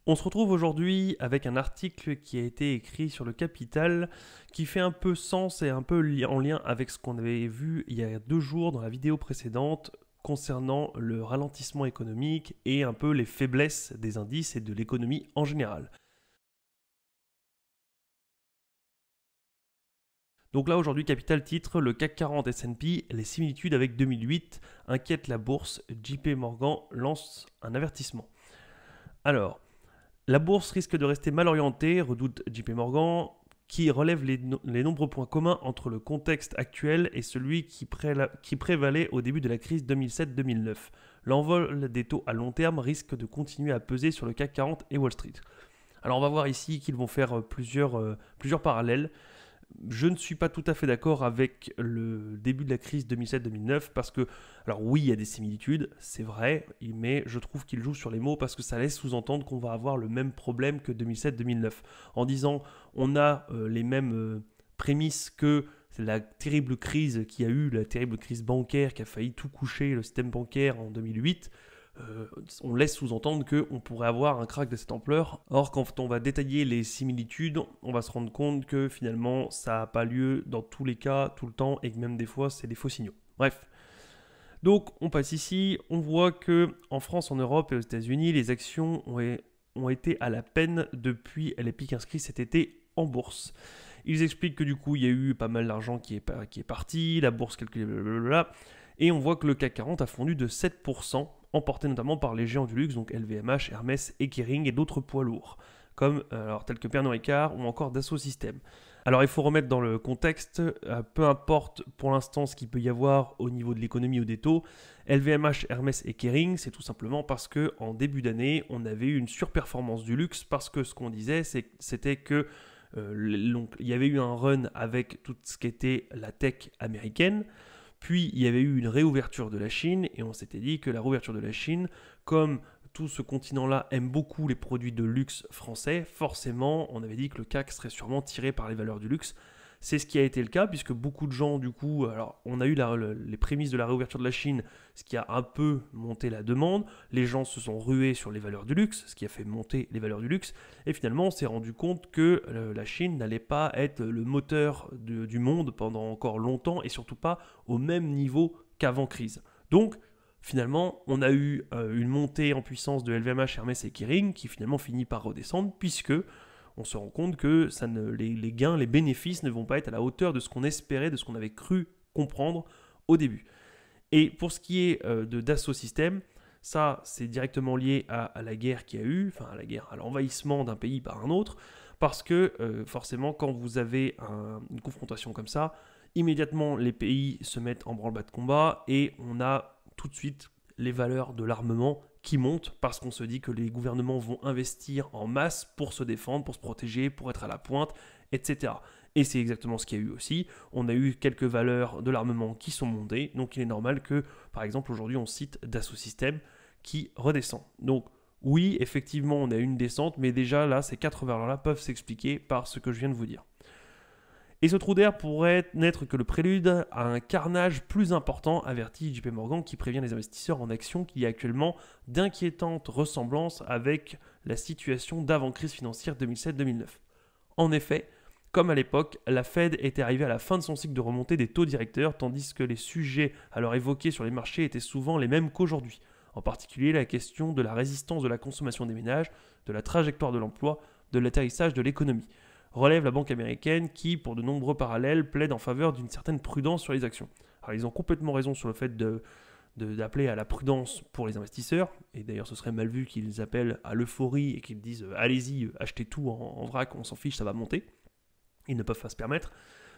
On se retrouve aujourd'hui avec un article qui a été écrit sur le Capital qui fait un peu sens et un peu en lien avec ce qu'on avait vu il y a 2 jours dans la vidéo précédente concernant le ralentissement économique et un peu les faiblesses des indices et de l'économie en général. Donc là aujourd'hui Capital titre le CAC 40 S&P, les similitudes avec 2008 inquiètent la bourse, JP Morgan lance un avertissement. Alors, la bourse risque de rester mal orientée, redoute JP Morgan, qui relève les nombreux points communs entre le contexte actuel et celui qui prévalait au début de la crise 2007-2009. L'envol des taux à long terme risque de continuer à peser sur le CAC 40 et Wall Street. Alors on va voir ici qu'ils vont faire plusieurs parallèles. Je ne suis pas tout à fait d'accord avec le début de la crise 2007-2009 parce que, alors oui, il y a des similitudes, c'est vrai, mais je trouve qu'il joue sur les mots parce que ça laisse sous-entendre qu'on va avoir le même problème que 2007-2009. En disant, on a les mêmes prémices que la terrible crise qu'il y a eu, la terrible crise bancaire qui a failli tout coucher le système bancaire en 2008. On laisse sous-entendre qu'on pourrait avoir un crack de cette ampleur. Or, quand on va détailler les similitudes, on va se rendre compte que finalement, ça n'a pas lieu dans tous les cas, tout le temps, et que même des fois, c'est des faux signaux. Bref. Donc, on passe ici, on voit que en France, en Europe et aux États-Unis, les actions ont été à la peine depuis les pics inscrits cet été en bourse. Ils expliquent que du coup, il y a eu pas mal d'argent qui est parti, la bourse calculée, blablabla, et on voit que le CAC 40 a fondu de 7%, emporté notamment par les géants du luxe, donc LVMH, Hermès et Kering, et d'autres poids lourds, comme tels que Pernod Ricard ou encore Dassault Systèmes. Alors il faut remettre dans le contexte, peu importe pour l'instant ce qu'il peut y avoir au niveau de l'économie ou des taux, LVMH, Hermès et Kering, c'est tout simplement parce qu'en début d'année, on avait eu une surperformance du luxe, parce que ce qu'on disait, c'était que il y avait eu un run avec tout ce qui était la tech américaine, puis il y avait eu une réouverture de la Chine, et on s'était dit que la réouverture de la Chine, comme tout ce continent-là aime beaucoup les produits de luxe français, forcément, on avait dit que le CAC serait sûrement tiré par les valeurs du luxe. C'est ce qui a été le cas, puisque beaucoup de gens, du coup, alors on a eu les prémices de la réouverture de la Chine, ce qui a un peu monté la demande. Les gens se sont rués sur les valeurs du luxe, ce qui a fait monter les valeurs du luxe. Et finalement, on s'est rendu compte que la Chine n'allait pas être le moteur du monde pendant encore longtemps, et surtout pas au même niveau qu'avant crise. Donc, finalement, on a eu une montée en puissance de LVMH, Hermès et Kering qui finalement finit par redescendre puisque on se rend compte que les gains, les bénéfices ne vont pas être à la hauteur de ce qu'on espérait, de ce qu'on avait cru comprendre au début. Et pour ce qui est de Dassault Systèmes, ça c'est directement lié à la guerre qu'il y a eu, enfin à la guerre, à l'envahissement d'un pays par un autre, parce que forcément quand vous avez une confrontation comme ça, immédiatement les pays se mettent en branle-bas de combat et on a tout de suite les valeurs de l'armement qui montent parce qu'on se dit que les gouvernements vont investir en masse pour se défendre, pour se protéger, pour être à la pointe, etc. Et c'est exactement ce qu'il y a eu aussi. On a eu quelques valeurs de l'armement qui sont montées, donc il est normal que, par exemple, aujourd'hui on cite Dassault Systèmes qui redescend. Donc oui, effectivement, on a eu une descente, mais déjà là, ces 4 valeurs-là peuvent s'expliquer par ce que je viens de vous dire. Et ce trou d'air pourrait n'être que le prélude à un carnage plus important, avertit JP Morgan, qui prévient les investisseurs en actions qu'il y a actuellement d'inquiétantes ressemblances avec la situation d'avant-crise financière 2007-2009. En effet, comme à l'époque, la Fed était arrivée à la fin de son cycle de remontée des taux directeurs, tandis que les sujets alors évoqués sur les marchés étaient souvent les mêmes qu'aujourd'hui, en particulier la question de la résistance de la consommation des ménages, de la trajectoire de l'emploi, de l'atterrissage de l'économie, relève la banque américaine qui, pour de nombreux parallèles, plaide en faveur d'une certaine prudence sur les actions. Alors ils ont complètement raison sur le fait d'appeler à la prudence pour les investisseurs, et d'ailleurs ce serait mal vu qu'ils appellent à l'euphorie et qu'ils disent allez-y, achetez tout en vrac, on s'en fiche, ça va monter. Ils ne peuvent pas se permettre.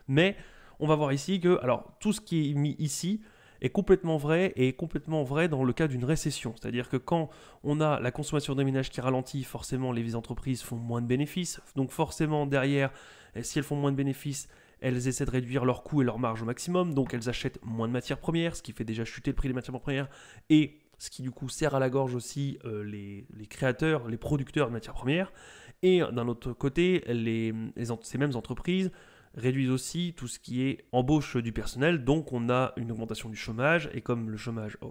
Mais on va voir ici que alors, tout ce qui est mis ici est complètement vrai et est complètement vrai dans le cas d'une récession. C'est-à-dire que quand on a la consommation des ménages qui ralentit, forcément les entreprises font moins de bénéfices. Donc forcément derrière, si elles font moins de bénéfices, elles essaient de réduire leurs coûts et leurs marges au maximum. Donc elles achètent moins de matières premières, ce qui fait déjà chuter le prix des matières premières et ce qui du coup serre à la gorge aussi les créateurs, les producteurs de matières premières. Et d'un autre côté, ces mêmes entreprises réduisent aussi tout ce qui est embauche du personnel, donc on a une augmentation du chômage, et comme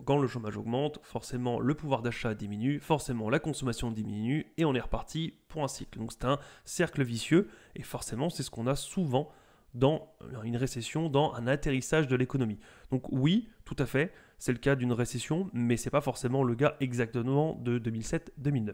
quand le chômage augmente, forcément le pouvoir d'achat diminue, forcément la consommation diminue, et on est reparti pour un cycle. Donc c'est un cercle vicieux, et forcément c'est ce qu'on a souvent dans une récession, dans un atterrissage de l'économie. Donc oui, tout à fait, c'est le cas d'une récession, mais ce n'est pas forcément le cas exactement de 2007-2009.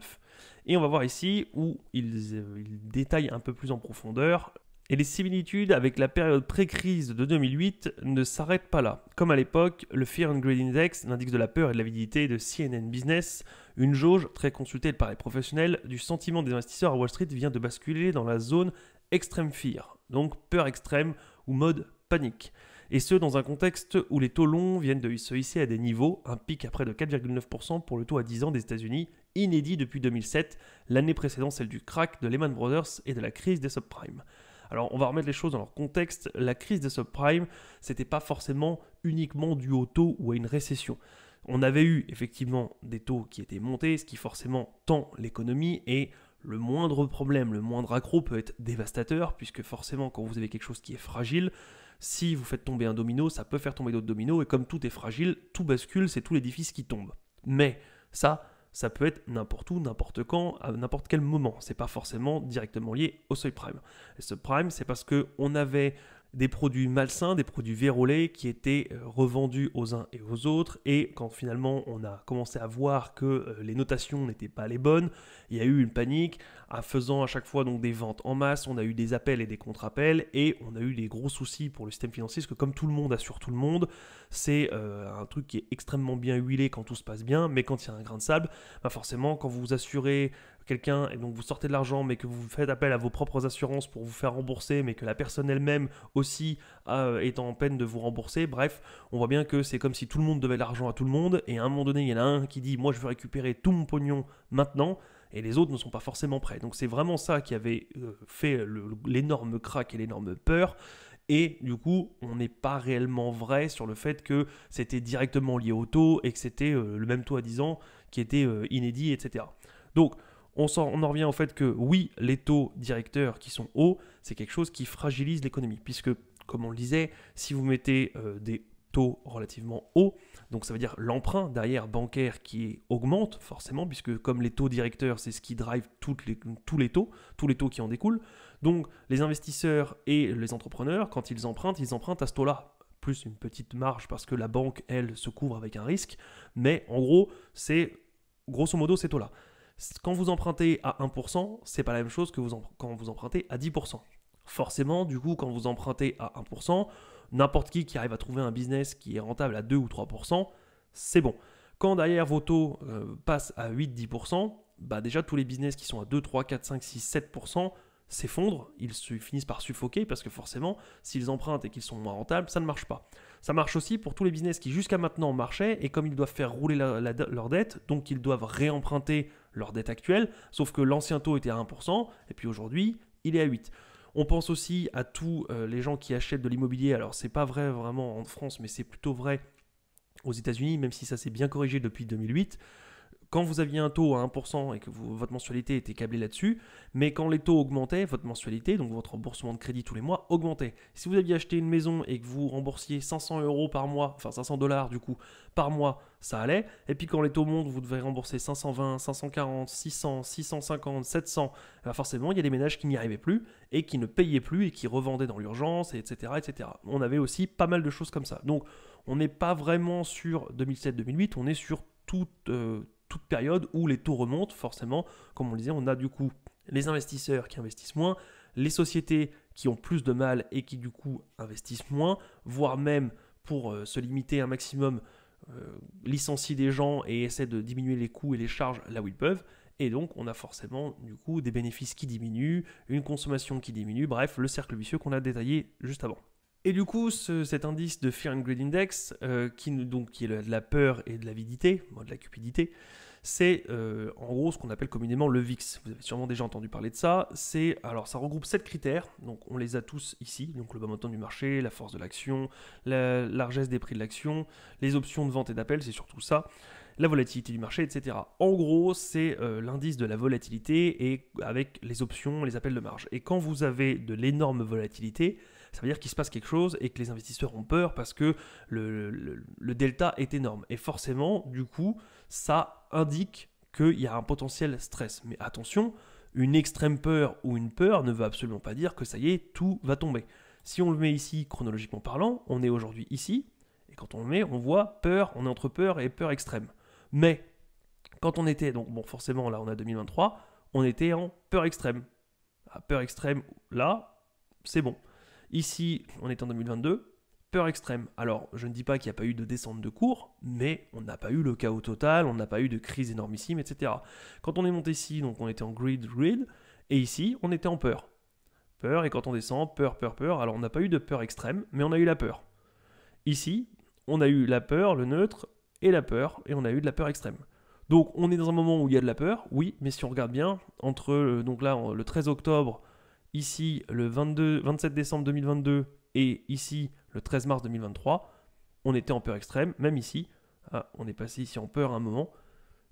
Et on va voir ici où il détaille un peu plus en profondeur. Et les similitudes avec la période pré-crise de 2008 ne s'arrêtent pas là. Comme à l'époque, le Fear and Greed Index, l'indice de la peur et de l'avidité de CNN Business, une jauge très consultée par les professionnels du sentiment des investisseurs à Wall Street, vient de basculer dans la zone extreme fear, donc peur extrême ou mode panique. Et ce, dans un contexte où les taux longs viennent de se hisser à des niveaux, un pic à près de 4,9% pour le taux à 10 ans des États-Unis, inédit depuis 2007, l'année précédant celle du crack de Lehman Brothers et de la crise des subprimes. Alors, on va remettre les choses dans leur contexte. La crise des subprimes, c'était pas forcément uniquement dû au taux ou à une récession. On avait eu effectivement des taux qui étaient montés, ce qui forcément tend l'économie, et le moindre problème, le moindre accroc peut être dévastateur, puisque forcément, quand vous avez quelque chose qui est fragile, si vous faites tomber un domino, ça peut faire tomber d'autres dominos, et comme tout est fragile, tout bascule, c'est tout l'édifice qui tombe. Mais ça peut être n'importe où, n'importe quand, à n'importe quel moment. C'est pas forcément directement lié au subprime. Le subprime, c'est parce qu'on avait des produits malsains, des produits vérolés qui étaient revendus aux uns et aux autres, et quand finalement on a commencé à voir que les notations n'étaient pas les bonnes, il y a eu une panique, en faisant à chaque fois donc des ventes en masse, on a eu des appels et des contre-appels, et on a eu des gros soucis pour le système financier, parce que comme tout le monde assure tout le monde, c'est un truc qui est extrêmement bien huilé quand tout se passe bien, mais quand il y a un grain de sable, bah forcément quand vous assurez quelqu'un et donc vous sortez de l'argent mais que vous faites appel à vos propres assurances pour vous faire rembourser, mais que la personne elle-même aussi est en peine de vous rembourser, bref, on voit bien que c'est comme si tout le monde devait l'argent à tout le monde, et à un moment donné il y en a un qui dit moi je veux récupérer tout mon pognon maintenant, et les autres ne sont pas forcément prêts. Donc c'est vraiment ça qui avait fait l'énorme crack et l'énorme peur. Et du coup, on n'est pas réellement vrai sur le fait que c'était directement lié au taux et que c'était le même taux à 10 ans qui était inédit, etc. Donc, on en revient au fait que oui, les taux directeurs qui sont hauts, c'est quelque chose qui fragilise l'économie. Puisque, comme on le disait, si vous mettez des taux relativement hauts, donc ça veut dire l'emprunt derrière bancaire qui augmente forcément, puisque comme les taux directeurs, c'est ce qui drive tous les taux qui en découlent. Donc les investisseurs et les entrepreneurs, quand ils empruntent à ce taux-là, plus une petite marge parce que la banque, elle, se couvre avec un risque, mais en gros, c'est grosso modo ces taux-là. Quand vous empruntez à 1%, c'est pas la même chose que quand vous empruntez à 10%. Forcément, du coup, quand vous empruntez à 1%, n'importe qui arrive à trouver un business qui est rentable à 2 ou 3%, c'est bon. Quand derrière vos taux passent à 8-10%, bah déjà tous les business qui sont à 2, 3, 4, 5, 6, 7% s'effondrent, ils finissent par suffoquer parce que forcément, s'ils empruntent et qu'ils sont moins rentables, ça ne marche pas. Ça marche aussi pour tous les business qui jusqu'à maintenant marchaient, et comme ils doivent faire rouler leur dette, donc ils doivent réemprunter leur dette actuelle, sauf que l'ancien taux était à 1%, et puis aujourd'hui, il est à 8%. On pense aussi à tous les gens qui achètent de l'immobilier. Alors, c'est pas vrai vraiment en France, mais c'est plutôt vrai aux États-Unis, même si ça s'est bien corrigé depuis 2008. Quand vous aviez un taux à 1% et que votre mensualité était câblée là-dessus, mais quand les taux augmentaient, votre mensualité, donc votre remboursement de crédit tous les mois, augmentait. Si vous aviez acheté une maison et que vous remboursiez 500 € par mois, enfin 500 $ du coup, par mois, ça allait. Et puis quand les taux montent, vous devez rembourser 520, 540, 600, 650, 700. Ben forcément, il y a des ménages qui n'y arrivaient plus et qui ne payaient plus et qui revendaient dans l'urgence, etc., etc. On avait aussi pas mal de choses comme ça. Donc, on n'est pas vraiment sur 2007-2008, on est sur toute période où les taux remontent, forcément, comme on le disait, on a du coup les investisseurs qui investissent moins, les sociétés qui ont plus de mal et qui du coup investissent moins, voire même pour se limiter un maximum, licencient des gens et essaient de diminuer les coûts et les charges là où ils peuvent, et donc on a forcément du coup des bénéfices qui diminuent, une consommation qui diminue, bref, le cercle vicieux qu'on a détaillé juste avant. Et du coup, cet indice de Fear and Greed Index, qui est de la peur et de l'avidité, de la cupidité, c'est en gros ce qu'on appelle communément le VIX. Vous avez sûrement déjà entendu parler de ça. Alors, ça regroupe 7 critères, donc on les a tous ici. Donc le bas montant du marché, la force de l'action, la largesse des prix de l'action, les options de vente et d'appel, c'est surtout ça, la volatilité du marché, etc. En gros, c'est l'indice de la volatilité et avec les options, les appels de marge. Et quand vous avez de l'énorme volatilité, Ça veut dire qu'il se passe quelque chose et que les investisseurs ont peur parce que le delta est énorme. Et forcément, du coup, ça indique qu'il y a un potentiel stress. Mais attention, une extrême peur ou une peur ne veut absolument pas dire que ça y est, tout va tomber. Si on le met ici, chronologiquement parlant, on est aujourd'hui ici, et quand on le met, on voit peur, on est entre peur et peur extrême. Mais, quand on était, donc bon, forcément, là, on a 2023, on était en peur extrême. La peur extrême, là, c'est bon. Ici, on est en 2022, peur extrême. Alors, je ne dis pas qu'il n'y a pas eu de descente de cours, mais on n'a pas eu le chaos total, on n'a pas eu de crise énormissime, etc. Quand on est monté ici, donc on était en grid, et ici, on était en peur. Peur, et quand on descend, peur. Alors, on n'a pas eu de peur extrême, mais on a eu la peur. Ici, on a eu la peur, le neutre, et la peur, et on a eu de la peur extrême. Donc, on est dans un moment où il y a de la peur, oui, mais si on regarde bien, entre donc là, le 13 octobre, ici, le 27 décembre 2022, et ici, le 13 mars 2023, on était en peur extrême, même ici, on est passé ici en peur à un moment,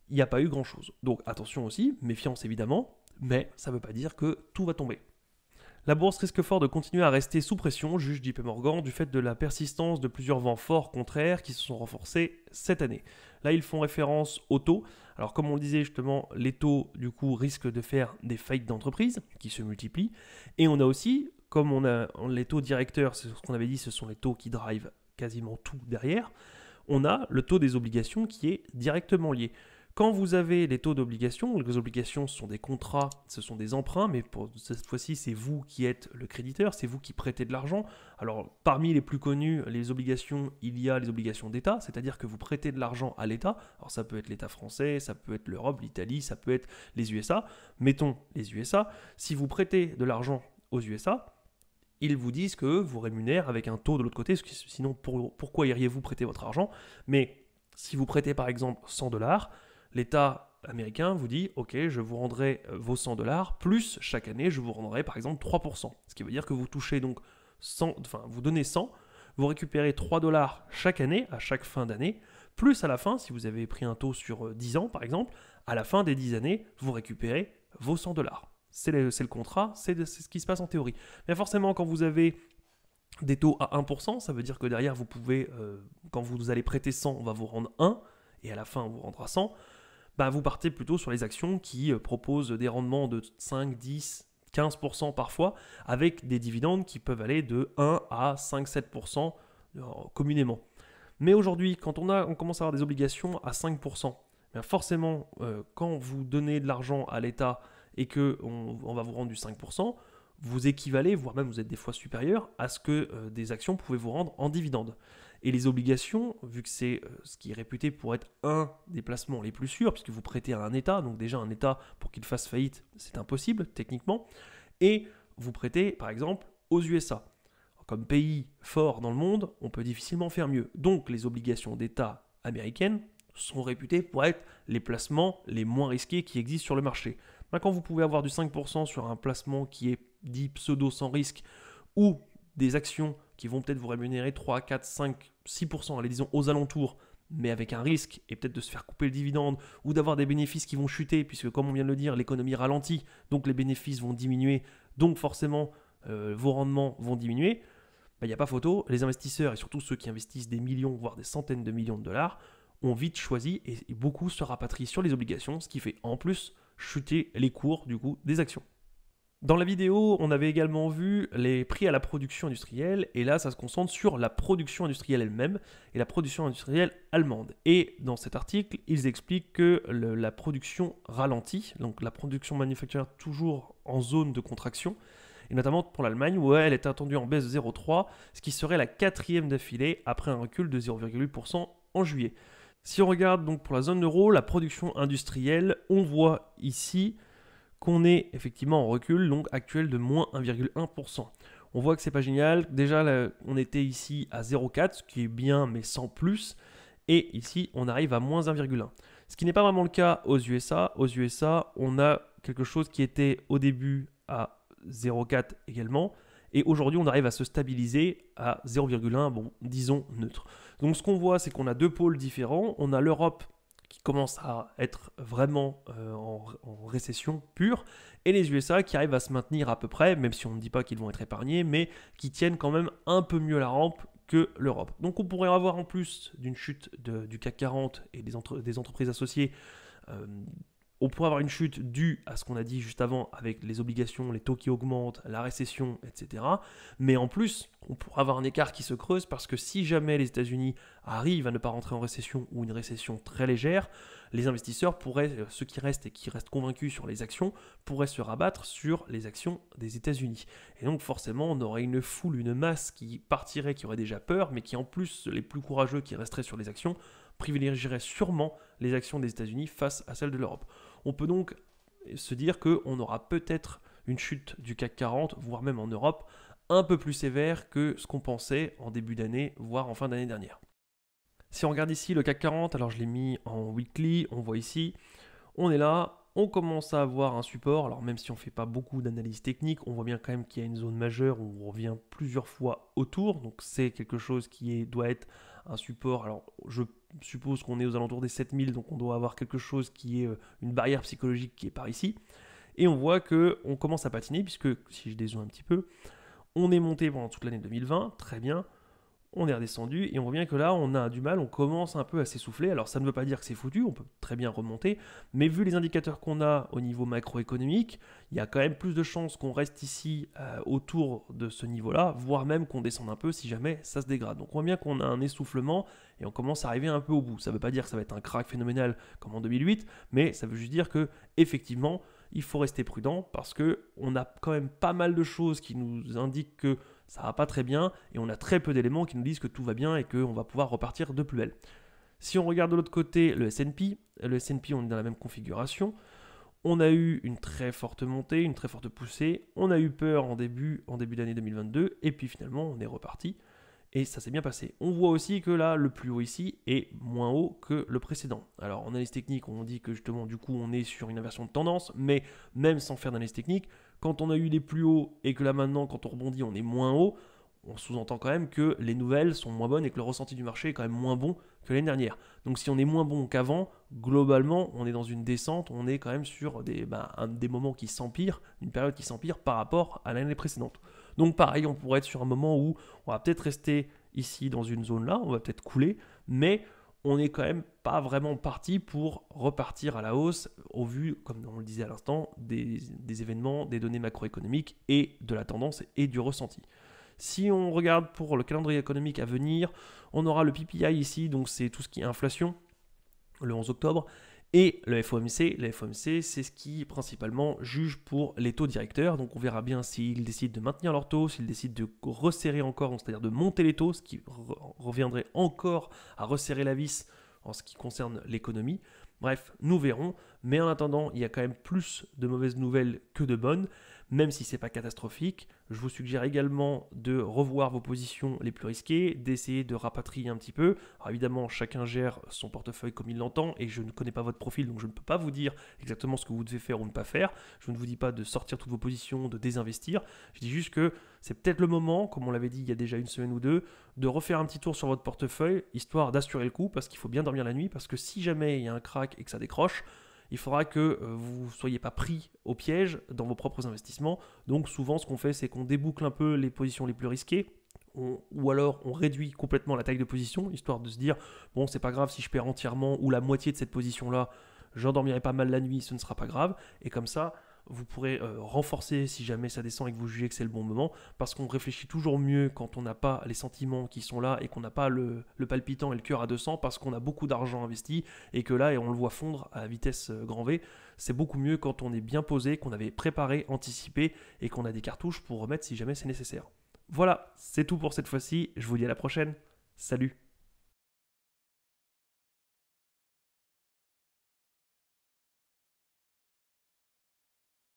il n'y a pas eu grand-chose. Donc, attention aussi, méfiance évidemment, mais ça ne veut pas dire que tout va tomber. La bourse risque fort de continuer à rester sous pression, juge JP Morgan, du fait de la persistance de plusieurs vents forts contraires qui se sont renforcés cette année. Là, ils font référence aux taux. Alors, comme on le disait justement, les taux, du coup, risquent de faire des faillites d'entreprises qui se multiplient. Et on a aussi, comme on a les taux directeurs, c'est ce qu'on avait dit, ce sont les taux qui drivent quasiment tout derrière, on a le taux des obligations qui est directement lié. Quand vous avez les taux d'obligation, les obligations ce sont des contrats, ce sont des emprunts, mais pour cette fois-ci, c'est vous qui êtes le créditeur, c'est vous qui prêtez de l'argent. Alors, parmi les plus connus, les obligations, il y a les obligations d'État, c'est-à-dire que vous prêtez de l'argent à l'État. Alors, ça peut être l'État français, ça peut être l'Europe, l'Italie, ça peut être les USA. Mettons les USA. Si vous prêtez de l'argent aux USA, ils vous disent que vous rémunèrent avec un taux de l'autre côté, sinon pourquoi iriez-vous prêter votre argent? Mais si vous prêtez par exemple $100, l'État américain vous dit « Ok, je vous rendrai vos $100, plus chaque année, je vous rendrai par exemple 3%. » Ce qui veut dire que vous touchez donc 100, enfin vous donnez 100, vous récupérez $3 chaque année, à chaque fin d'année, plus à la fin, si vous avez pris un taux sur 10 ans par exemple, à la fin des 10 années, vous récupérez vos $100. C'est le contrat, c'est ce qui se passe en théorie. Mais forcément, quand vous avez des taux à 1%, ça veut dire que derrière, vous pouvez, quand vous allez prêter 100, on va vous rendre 1, et à la fin, on vous rendra 100. Bah, vous partez plutôt sur les actions qui proposent des rendements de 5, 10, 15% parfois, avec des dividendes qui peuvent aller de 1 à 5-7% communément. Mais aujourd'hui, quand on commence à avoir des obligations à 5%, bien forcément, quand vous donnez de l'argent à l'État et qu'on va vous rendre du 5%, vous équivalez, voire même vous êtes des fois supérieur à ce que des actions pouvaient vous rendre en dividende. Et les obligations, vu que c'est ce qui est réputé pour être un des placements les plus sûrs, puisque vous prêtez à un État, donc déjà un État, pour qu'il fasse faillite, c'est impossible techniquement, et vous prêtez par exemple aux USA. Comme pays fort dans le monde, on peut difficilement faire mieux. Donc les obligations d'État américaines sont réputées pour être les placements les moins risqués qui existent sur le marché. Quand vous pouvez avoir du 5% sur un placement qui est dit pseudo sans risque, ou des actions qui vont peut-être vous rémunérer 3, 4, 5, 6%, allez disons aux alentours, mais avec un risque, et peut-être de se faire couper le dividende, ou d'avoir des bénéfices qui vont chuter, puisque comme on vient de le dire, l'économie ralentit, donc les bénéfices vont diminuer, donc forcément vos rendements vont diminuer, il n'y a pas photo, les investisseurs, et surtout ceux qui investissent des millions, voire des centaines de millions de dollars, ont vite choisi, et beaucoup se rapatrient sur les obligations, ce qui fait en plus chuter les cours du coup des actions. Dans la vidéo, on avait également vu les prix à la production industrielle, et là, ça se concentre sur la production industrielle elle-même et la production industrielle allemande. Et dans cet article, ils expliquent que la production ralentit, donc la production manufacturière toujours en zone de contraction, et notamment pour l'Allemagne, où elle est attendue en baisse de 0,3, ce qui serait la 4e d'affilée après un recul de 0,8% en juillet. Si on regarde donc pour la zone euro, la production industrielle, on voit ici qu'on est effectivement en recul, donc actuel de moins 1,1%. On voit que c'est pas génial. Déjà, là, on était ici à 0,4, ce qui est bien, mais sans plus. Et ici, on arrive à moins 1,1. Ce qui n'est pas vraiment le cas aux USA. Aux USA, on a quelque chose qui était au début à 0,4 également. Et aujourd'hui, on arrive à se stabiliser à 0,1, bon, disons neutre. Donc, ce qu'on voit, c'est qu'on a deux pôles différents. On a l'Europe qui commencent à être vraiment en récession pure, et les USA qui arrivent à se maintenir à peu près, même si on ne dit pas qu'ils vont être épargnés, mais qui tiennent quand même un peu mieux la rampe que l'Europe. Donc on pourrait avoir en plus d'une chute du CAC 40 et des entreprises associées, on pourrait avoir une chute due à ce qu'on a dit juste avant avec les obligations, les taux qui augmentent, la récession, etc. Mais en plus, on pourrait avoir un écart qui se creuse parce que si jamais les États-Unis arrivent à ne pas rentrer en récession ou une récession très légère, les investisseurs pourraient, ceux qui restent et qui restent convaincus sur les actions, pourraient se rabattre sur les actions des États-Unis. Et donc forcément, on aurait une foule, une masse qui partirait, qui aurait déjà peur, mais qui en plus, les plus courageux qui resteraient sur les actions, privilégieraient sûrement les actions des États-Unis face à celles de l'Europe. On peut donc se dire qu'on aura peut-être une chute du CAC 40, voire même en Europe, un peu plus sévère que ce qu'on pensait en début d'année, voire en fin d'année dernière. Si on regarde ici le CAC 40, alors je l'ai mis en weekly, on voit ici, on est là, on commence à avoir un support, alors même si on ne fait pas beaucoup d'analyse technique, on voit bien quand même qu'il y a une zone majeure où on revient plusieurs fois autour, donc c'est quelque chose qui doit être un support. Alors je suppose qu'on est aux alentours des 7000, donc on doit avoir quelque chose qui est une barrière psychologique qui est par ici, et on voit qu'on commence à patiner, puisque si je dézoome un petit peu, on est monté pendant toute l'année 2020, très bien, on est redescendu et on voit bien que là on a du mal, on commence un peu à s'essouffler. Alors ça ne veut pas dire que c'est foutu, on peut très bien remonter, mais vu les indicateurs qu'on a au niveau macroéconomique, il y a quand même plus de chances qu'on reste ici autour de ce niveau-là, voire même qu'on descende un peu si jamais ça se dégrade. Donc on voit bien qu'on a un essoufflement et on commence à arriver un peu au bout. Ça ne veut pas dire que ça va être un crack phénoménal comme en 2008, mais ça veut juste dire que effectivement il faut rester prudent parce qu'on a quand même pas mal de choses qui nous indiquent que ça va pas très bien et on a très peu d'éléments qui nous disent que tout va bien et qu'on va pouvoir repartir de plus belle. Si on regarde de l'autre côté le S&P, on est dans la même configuration. On a eu une très forte montée, une très forte poussée. On a eu peur en début d'année 2022 et puis finalement on est reparti et ça s'est bien passé. On voit aussi que là le plus haut ici est moins haut que le précédent. Alors en analyse technique on dit que justement du coup on est sur une inversion de tendance, mais même sans faire d'analyse technique, quand on a eu les plus hauts et que là maintenant quand on rebondit on est moins haut, on sous-entend quand même que les nouvelles sont moins bonnes et que le ressenti du marché est quand même moins bon que l'année dernière. Donc si on est moins bon qu'avant, globalement on est dans une descente, on est quand même sur des moments qui s'empirent, une période qui s'empire par rapport à l'année précédente. Donc pareil, on pourrait être sur un moment où on va peut-être rester ici dans une zone là, on va peut-être couler, mais on n'est quand même pas vraiment parti pour repartir à la hausse au vu, comme on le disait à l'instant, des événements, des données macroéconomiques et de la tendance et du ressenti. Si on regarde pour le calendrier économique à venir, on aura le PPI ici, donc c'est tout ce qui est inflation, le 11 octobre, et le FOMC. Le FOMC, c'est ce qui principalement juge pour les taux directeurs. Donc on verra bien s'ils décident de maintenir leurs taux, s'ils décident de resserrer encore, c'est-à-dire de monter les taux, ce qui reviendrait encore à resserrer la vis en ce qui concerne l'économie. Bref, nous verrons. Mais en attendant, il y a quand même plus de mauvaises nouvelles que de bonnes, même si ce n'est pas catastrophique. Je vous suggère également de revoir vos positions les plus risquées, d'essayer de rapatrier un petit peu. Alors évidemment, chacun gère son portefeuille comme il l'entend et je ne connais pas votre profil, donc je ne peux pas vous dire exactement ce que vous devez faire ou ne pas faire. Je ne vous dis pas de sortir toutes vos positions, de désinvestir. Je dis juste que c'est peut-être le moment, comme on l'avait dit il y a déjà une semaine ou deux, de refaire un petit tour sur votre portefeuille, histoire d'assurer le coup, parce qu'il faut bien dormir la nuit, parce que si jamais il y a un crack et que ça décroche, il faudra que vous ne soyez pas pris au piège dans vos propres investissements. Donc souvent, ce qu'on fait, c'est qu'on déboucle un peu les positions les plus risquées, ou alors on réduit complètement la taille de position, histoire de se dire, bon, c'est pas grave si je perds entièrement ou la moitié de cette position-là, j'endormirai pas mal la nuit, ce ne sera pas grave. Et comme ça, vous pourrez renforcer si jamais ça descend et que vous jugez que c'est le bon moment, parce qu'on réfléchit toujours mieux quand on n'a pas les sentiments qui sont là et qu'on n'a pas le palpitant et le cœur à 200 parce qu'on a beaucoup d'argent investi et que là, et on le voit fondre à vitesse grand V. C'est beaucoup mieux quand on est bien posé, qu'on avait préparé, anticipé et qu'on a des cartouches pour remettre si jamais c'est nécessaire. Voilà, c'est tout pour cette fois-ci. Je vous dis à la prochaine. Salut!